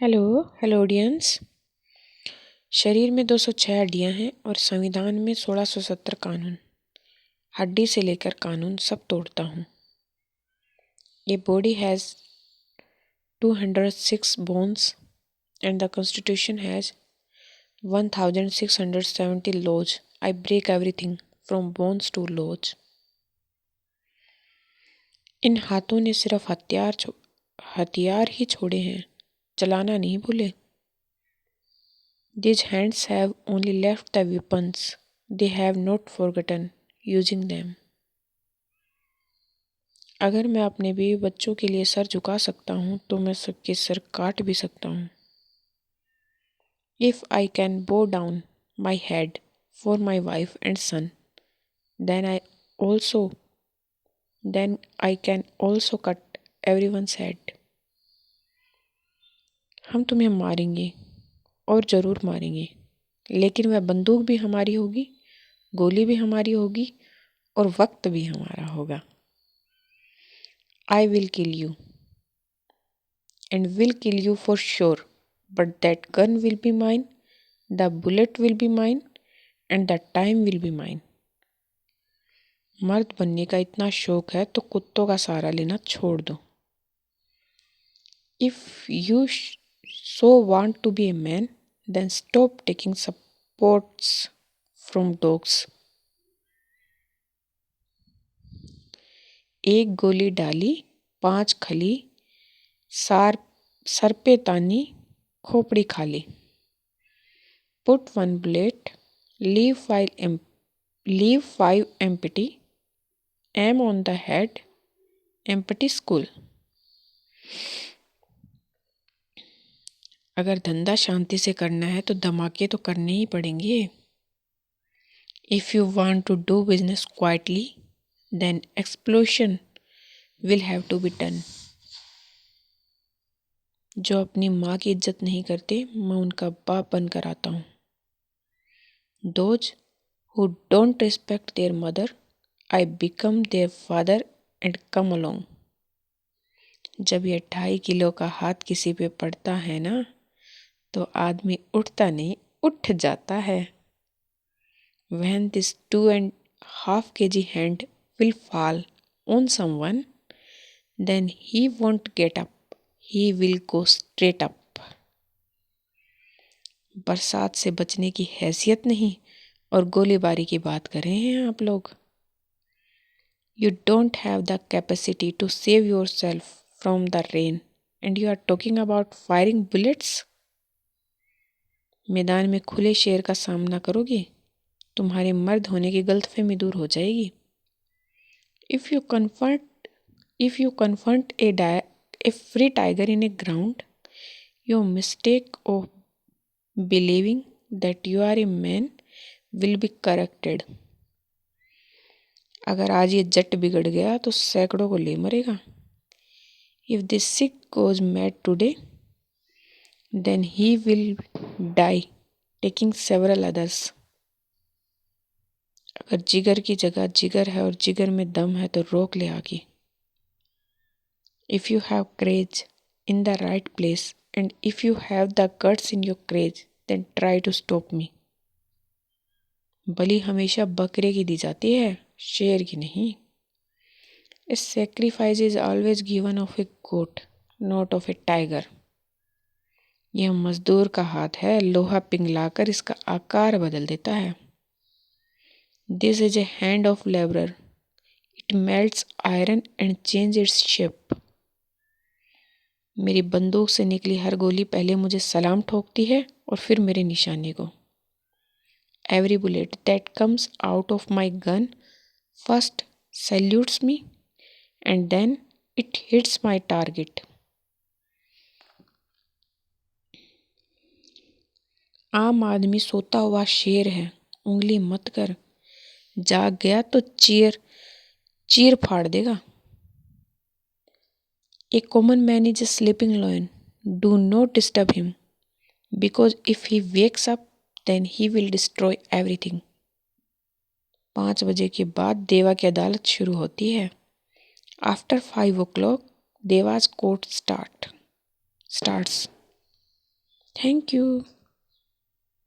Hello hello audience. शरीर में 206 हड्डियां हैं और संविधान में 1670 कानून। हड्डी से लेकर कानून सब तोड़ता हूँ। ये body has 206 bones and the constitution has 1670 laws. I break everything from bones to laws. इन हाथों ने सिर्फ हथियार ही छोड़े हैं, चलाना नहीं भूले। These hands have only left the weapons. They have not forgotten using them. अगर मैं अपने बीवी बच्चों के लिए सर झुका सकता हूँ तो मैं सबके सर काट भी सकता हूँ। If I can bow down my head for my wife and son, then I can also cut everyone's head. हम तुम्हें मारेंगे और ज़रूर मारेंगे, लेकिन वह बंदूक भी हमारी होगी, गोली भी हमारी होगी और वक्त भी हमारा होगा। I will kill you and will kill you for sure, but that gun will be mine, the bullet will be mine and the time will be mine. मर्द बनने का इतना शौक है तो कुत्तों का सहारा लेना छोड़ दो। If you so want to be a man, then stop taking supports from dogs. एक गोली डाली, 5 खली, सर पे तानी, खोपड़ी खाली। Put 1 bullet, leave 5 empty, aim on the head, empty school. अगर धंधा शांति से करना है तो धमाके तो करने ही पड़ेंगे। If you want to do business quietly, then explosion will have to be done. जो अपनी माँ की इज्जत नहीं करते, मैं उनका बाप बनकर आता हूँ। Those who don't respect their mother, I become their father and come along. जब ये 2.5 किलो का हाथ किसी पे पड़ता है ना, तो आदमी उठता नहीं, उठ जाता है। When this 2.5 kg hand will fall on someone, then he won't get up. He will go straight up. बरसात से बचने की हैसियत नहीं और गोलीबारी की बात कर रहे हैं आप लोग। You don't have the capacity to save yourself from the rain and you are talking about firing bullets. मैदान में खुले शेर का सामना करोगे, तुम्हारे मर्द होने की गलतफहमी दूर हो जाएगी। If you confront a free tiger in a ground, your mistake of believing that you are a man will be corrected. अगर आज ये जट बिगड़ गया तो सैकड़ों को ले मरेगा। If this Sikh goes mad today, then he will die, taking several others. अगर जिगर की जगह जिगर है और जिगर में दम है तो रोक ले आगे। If you have courage in the right place and if you have the guts in your courage, then try to stop me. बलि हमेशा बकरे की दी जाती है, शेर की नहीं। A sacrifice is always given of a goat, not of a tiger. यह मजदूर का हाथ है, लोहा पिघलाकर इसका आकार बदल देता है। This is a hand of laborer. It melts iron and changes its shape. मेरी बंदूक से निकली हर गोली पहले मुझे सलाम ठोकती है और फिर मेरे निशाने को। Every bullet that comes out of my gun first salutes me and then it hits my target. आम आदमी सोता हुआ शेर है, उंगली मत कर, जाग गया तो चीर फाड़ देगा। A common man is a sleeping lion. Do not disturb him, because if he wakes up, then he will destroy everything. 5 बजे के बाद देवा की अदालत शुरू होती है। After 5 o'clock, देवा's court starts. Thank you.